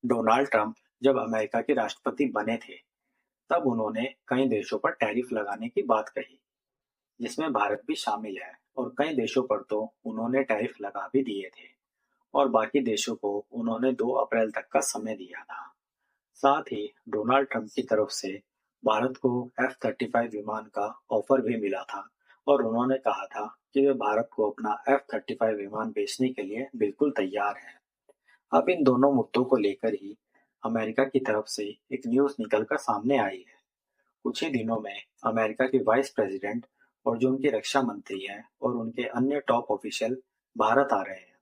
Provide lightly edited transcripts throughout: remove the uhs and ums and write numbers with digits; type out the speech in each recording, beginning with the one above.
Donald Trump जब America के राष्ट्रपति बने थे, तब उन्होंने कई देशों पर टैरिफ लगाने की बात कही, जिसमें भारत भी शामिल है। और कई देशों पर तो उन्होंने टैरिफ लगा भी दिए थे और बाकी देशों को उन्होंने 2 अप्रैल तक का समय दिया था। साथ ही डोनाल्ड ट्रंप की तरफ से भारत को F-35 विमान का ऑफर भी मिला था और उन्होंने कहा था कि वे भारत को अपना F-35 विमान बेचने के लिए बिल्कुल तैयार हैं। अब इन दोनों मुद्दों को लेकर ही अमेरिका की तरफ से एक न्यूज़ निकलकर सामने आई है। कुछ ही दिनों में अमेरिका के वाइस प्रेसिडेंट और जो उनके रक्षा मंत्री हैं और उनके अन्य टॉप ऑफिशियल भारत आ रहे हैं,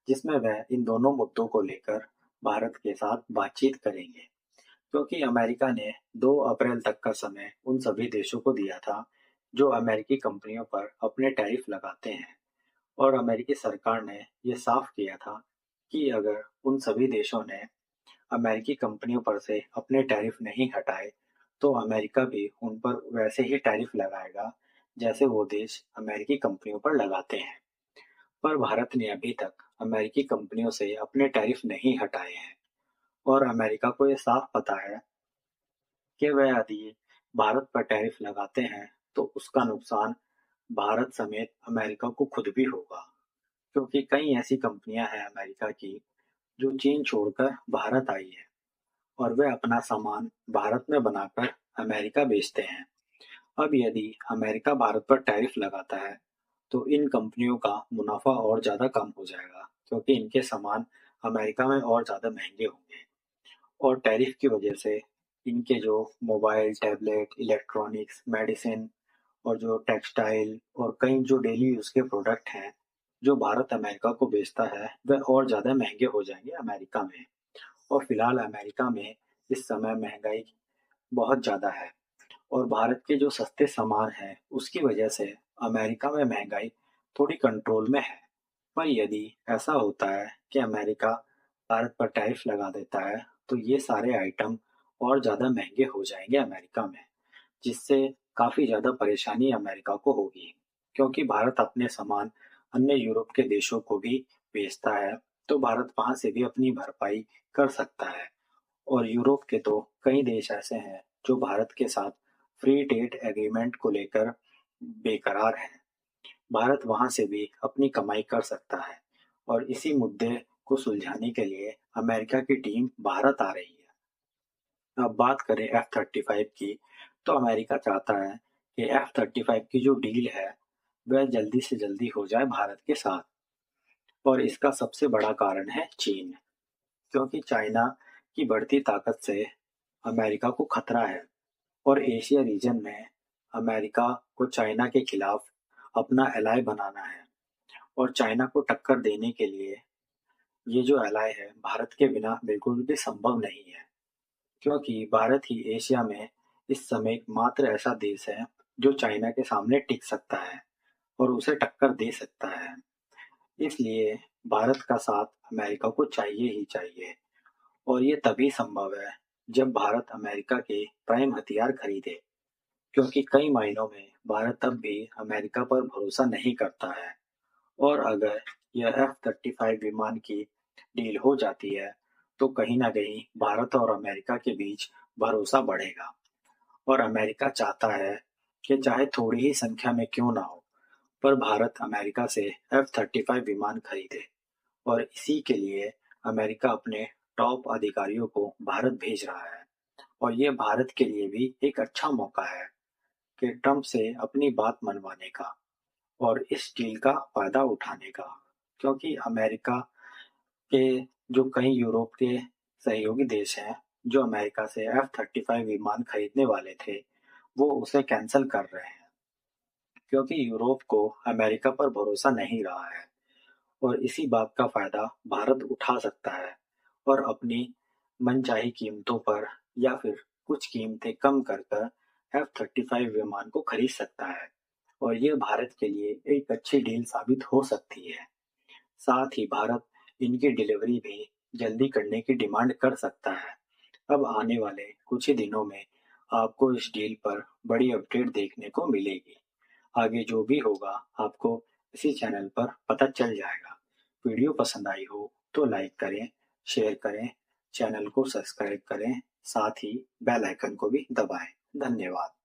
जिसमें वह इन दोनों मुद्दों को लेकर भारत के साथ बातचीत करेंगे। क्योंकि अमेरिका ने 2 अप्रैल तक का समय उन सभी देशों को दिया था जो अमेरिकी कंपनियों पर अपने टैरिफ लगाते हैं, और अमेरिकी सरकार ने ये साफ किया था कि अगर उन सभी देशों ने अमेरिकी कंपनियों पर से अपने टैरिफ नहीं हटाए, तो अमेरिका भी उन पर वैसे ही टैरिफ लगाएगा जैसे वो देश अमेरिकी कंपनियों पर लगाते हैं। पर भारत ने अभी तक अमेरिकी कंपनियों से अपने टैरिफ नहीं हटाए हैं और अमेरिका को ये साफ पता है कि वह यदि भारत पर टैरिफ लगाते हैं तो उसका नुकसान भारत समेत अमेरिका को खुद भी होगा। क्योंकि कई ऐसी कंपनियां हैं अमेरिका की जो चीन छोड़कर भारत आई है और वे अपना सामान भारत में बनाकर अमेरिका बेचते हैं। अब यदि अमेरिका भारत पर टैरिफ लगाता है तो इन कंपनियों का मुनाफा और ज़्यादा कम हो जाएगा, क्योंकि इनके सामान अमेरिका में और ज़्यादा महंगे होंगे। और टैरिफ की वजह से इनके जो मोबाइल, टैबलेट, इलेक्ट्रॉनिक्स, मेडिसिन और जो टेक्सटाइल और कई जो डेली यूज़ के प्रोडक्ट हैं, जो भारत अमेरिका को बेचता है, वह और ज़्यादा महंगे हो जाएंगे अमेरिका में। और फिलहाल अमेरिका में इस समय महंगाई बहुत ज़्यादा है और भारत के जो सस्ते सामान हैं, उसकी वजह से अमेरिका में महंगाई थोड़ी कंट्रोल में है। पर यदि ऐसा होता है कि अमेरिका भारत पर टैरिफ लगा देता है, तो ये सारे आइटम और ज़्यादा महंगे हो जाएंगे अमेरिका में, जिससे काफ़ी ज़्यादा परेशानी अमेरिका को होगी। क्योंकि भारत अपने सामान अन्य यूरोप के देशों को भी बेचता है, तो भारत वहाँ से भी अपनी भरपाई कर सकता है। और यूरोप के तो कई देश ऐसे हैं जो भारत के साथ फ्री ट्रेड एग्रीमेंट को लेकर बेकरार हैं। भारत वहां से भी अपनी कमाई कर सकता है और इसी मुद्दे को सुलझाने के लिए अमेरिका की टीम भारत आ रही है। अब बात करें F-35 की, तो अमेरिका चाहता है कि F-35 की जो डील है वह जल्दी से जल्दी हो जाए भारत के साथ। और इसका सबसे बड़ा कारण है चीन। क्योंकि चाइना की बढ़ती ताकत से अमेरिका को खतरा है और एशिया रीजन में अमेरिका को चाइना के खिलाफ अपना एलाय बनाना है। और चाइना को टक्कर देने के लिए ये जो एलाय है भारत के बिना बिल्कुल भी संभव नहीं है। क्योंकि भारत ही एशिया में इस समय एकमात्र ऐसा देश है जो चाइना के सामने टिक सकता है और उसे टक्कर दे सकता है। इसलिए भारत का साथ अमेरिका को चाहिए ही चाहिए। और ये तभी संभव है जब भारत अमेरिका के प्राइम हथियार खरीदे। क्योंकि कई मायनों में भारत अब भी अमेरिका पर भरोसा नहीं करता है। और अगर यह F-35 विमान की डील हो जाती है, तो कहीं ना कहीं भारत और अमेरिका के बीच भरोसा बढ़ेगा। और अमेरिका चाहता है कि चाहे थोड़ी ही संख्या में क्यों ना हो, पर भारत अमेरिका से F-35 विमान खरीदे। और इसी के लिए अमेरिका अपने टॉप अधिकारियों को भारत भेज रहा है। और ये भारत के लिए भी एक अच्छा मौका है कि ट्रंप से अपनी बात मनवाने का और इस डील का फायदा उठाने का। क्योंकि अमेरिका के जो कई यूरोप के सहयोगी देश हैं जो अमेरिका से F-35 विमान खरीदने वाले थे, वो उसे कैंसिल कर रहे हैं। क्योंकि यूरोप को अमेरिका पर भरोसा नहीं रहा है और इसी बात का फायदा भारत उठा सकता है और अपनी मनचाही कीमतों पर या फिर कुछ कीमतें कम कर कर F-35 विमान को खरीद सकता है। और ये भारत के लिए एक अच्छी डील साबित हो सकती है। साथ ही भारत इनकी डिलीवरी भी जल्दी करने की डिमांड कर सकता है। अब आने वाले कुछ ही दिनों में आपको इस डील पर बड़ी अपडेट देखने को मिलेगी। आगे जो भी होगा आपको इसी चैनल पर पता चल जाएगा। वीडियो पसंद आई हो तो लाइक करें, शेयर करें, चैनल को सब्सक्राइब करें, साथ ही बेल आइकन को भी दबाएं। धन्यवाद।